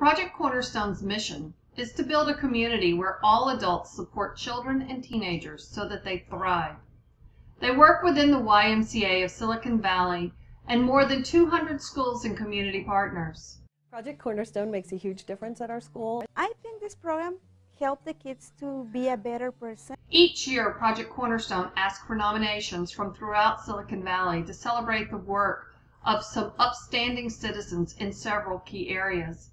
Project Cornerstone's mission is to build a community where all adults support children and teenagers so that they thrive. They work within the YMCA of Silicon Valley and more than 200 schools and community partners. Project Cornerstone makes a huge difference at our school. I think this program helps the kids to be a better person. Each year, Project Cornerstone asks for nominations from throughout Silicon Valley to celebrate the work of some upstanding citizens in several key areas.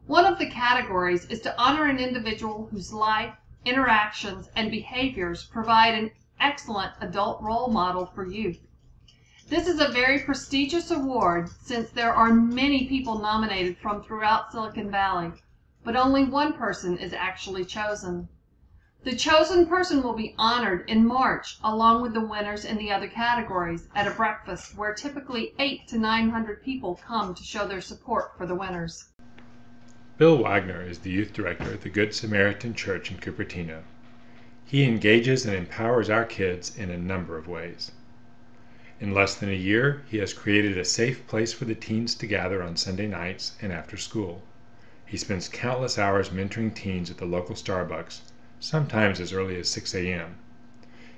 One of the categories is to honor an individual whose life, interactions, and behaviors provide an excellent adult role model for youth. This is a very prestigious award since there are many people nominated from throughout Silicon Valley, but only one person is actually chosen. The chosen person will be honored in March along with the winners in the other categories at a breakfast where typically 800 to 900 people come to show their support for the winners. Bill Wagner is the youth director at the Good Samaritan Church in Cupertino. He engages and empowers our kids in a number of ways. In less than a year, he has created a safe place for the teens to gather on Sunday nights and after school. He spends countless hours mentoring teens at the local Starbucks, sometimes as early as 6 a.m.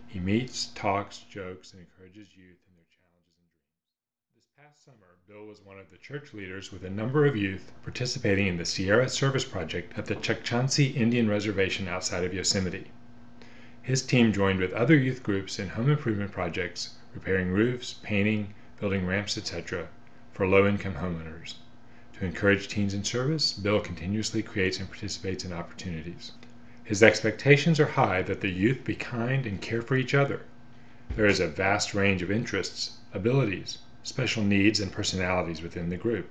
He meets, talks, jokes, and encourages youth in their challenges and dreams. This past summer, Bill was one of the church leaders with a number of youth participating in the Sierra Service Project at the Chukchansi Indian Reservation outside of Yosemite. His team joined with other youth groups in home improvement projects, repairing roofs, painting, building ramps, etc., for low-income homeowners. To encourage teens in service, Bill continuously creates and participates in opportunities. His expectations are high that the youth be kind and care for each other. There is a vast range of interests, abilities, special needs, and personalities within the group.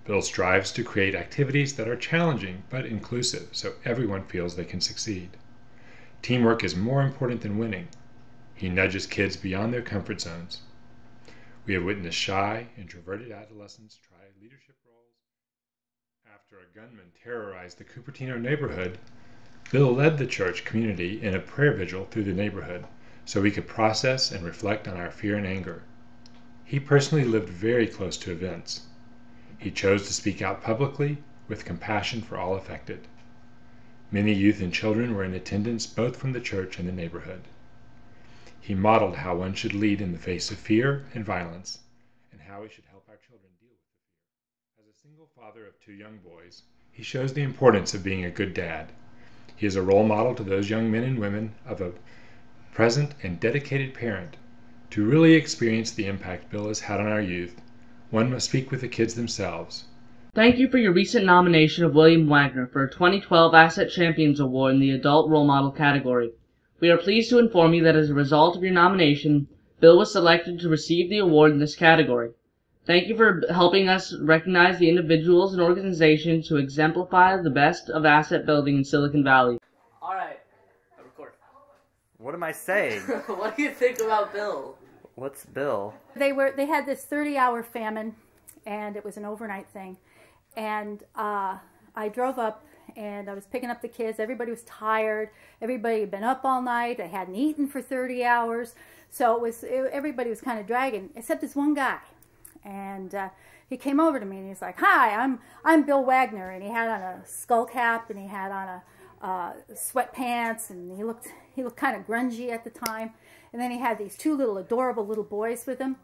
Bill strives to create activities that are challenging but inclusive so everyone feels they can succeed. Teamwork is more important than winning. He nudges kids beyond their comfort zones. We have witnessed shy, introverted adolescents try leadership roles. After a gunman terrorized the Cupertino neighborhood, Bill led the church community in a prayer vigil through the neighborhood so we could process and reflect on our fear and anger. He personally lived very close to events. He chose to speak out publicly with compassion for all affected. Many youth and children were in attendance both from the church and the neighborhood. He modeled how one should lead in the face of fear and violence, and how we should help our children deal with the fear. As a single father of 2 young boys, he shows the importance of being a good dad. He is a role model to those young men and women of a present and dedicated parent. To really experience the impact Bill has had on our youth, one must speak with the kids themselves. Thank you for your recent nomination of William Wagner for a 2012 Asset Champions Award in the Adult Role Model category. We are pleased to inform you that as a result of your nomination, Bill was selected to receive the award in this category. Thank you for helping us recognize the individuals and organizations who exemplify the best of asset building in Silicon Valley. Alright, record. What am I saying? What do you think about Bill? What's Bill? They had this 30-hour famine, and it was an overnight thing. And I drove up, and I was picking up the kids. Everybody was tired. Everybody had been up all night. They hadn't eaten for 30 hours. So everybody was kind of dragging, except this one guy. And he came over to me, and he's like, "Hi, I'm Bill Wagner." And he had on a skull cap, and he had on a sweatpants, and he looked kind of grungy at the time. And then he had these 2 little adorable little boys with him.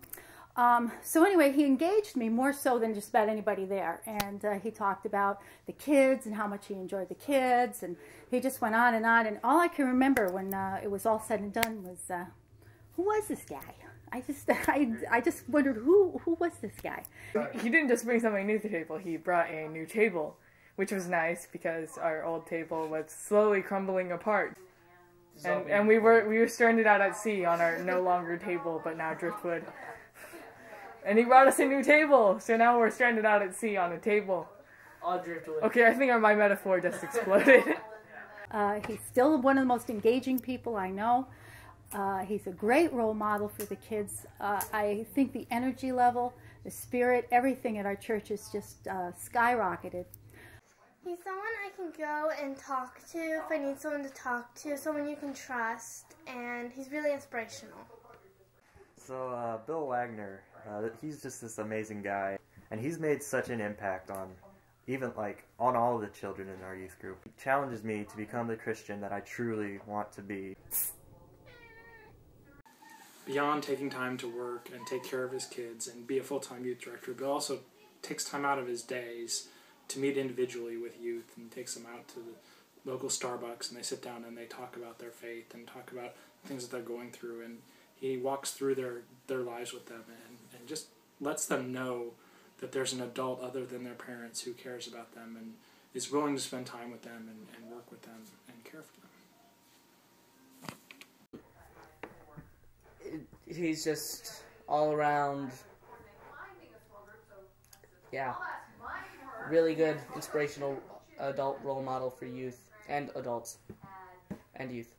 So anyway, he engaged me more so than just about anybody there. And he talked about the kids and how much he enjoyed the kids. And he just went on. And all I can remember when it was all said and done was, who was this guy? I just wondered, who was this guy? He didn't just bring something new to the table. He brought a new table, which was nice because our old table was slowly crumbling apart. And we were stranded out at sea on our no longer table, but now driftwood. And he brought us a new table, so now we're stranded out at sea on a table. On driftwood. Okay, I think my metaphor just exploded. He's still one of the most engaging people I know. He's a great role model for the kids. I think the energy level, the spirit, everything at our church is just skyrocketed. He's someone I can go and talk to if I need someone to talk to, someone you can trust, and he's really inspirational. So, Bill Wagner, he's just this amazing guy, and he's made such an impact on even like on all of the children in our youth group. He challenges me to become the Christian that I truly want to be. Beyond taking time to work and take care of his kids and be a full-time youth director, Bill also takes time out of his days to meet individually with youth and takes them out to the local Starbucks, and they sit down and they talk about their faith and talk about things that they're going through, and he walks through their lives with them and just lets them know that there's an adult other than their parents who cares about them and is willing to spend time with them and work with them and care for them. He's just all around, yeah, really good, inspirational adult role model for youth and adults and youth.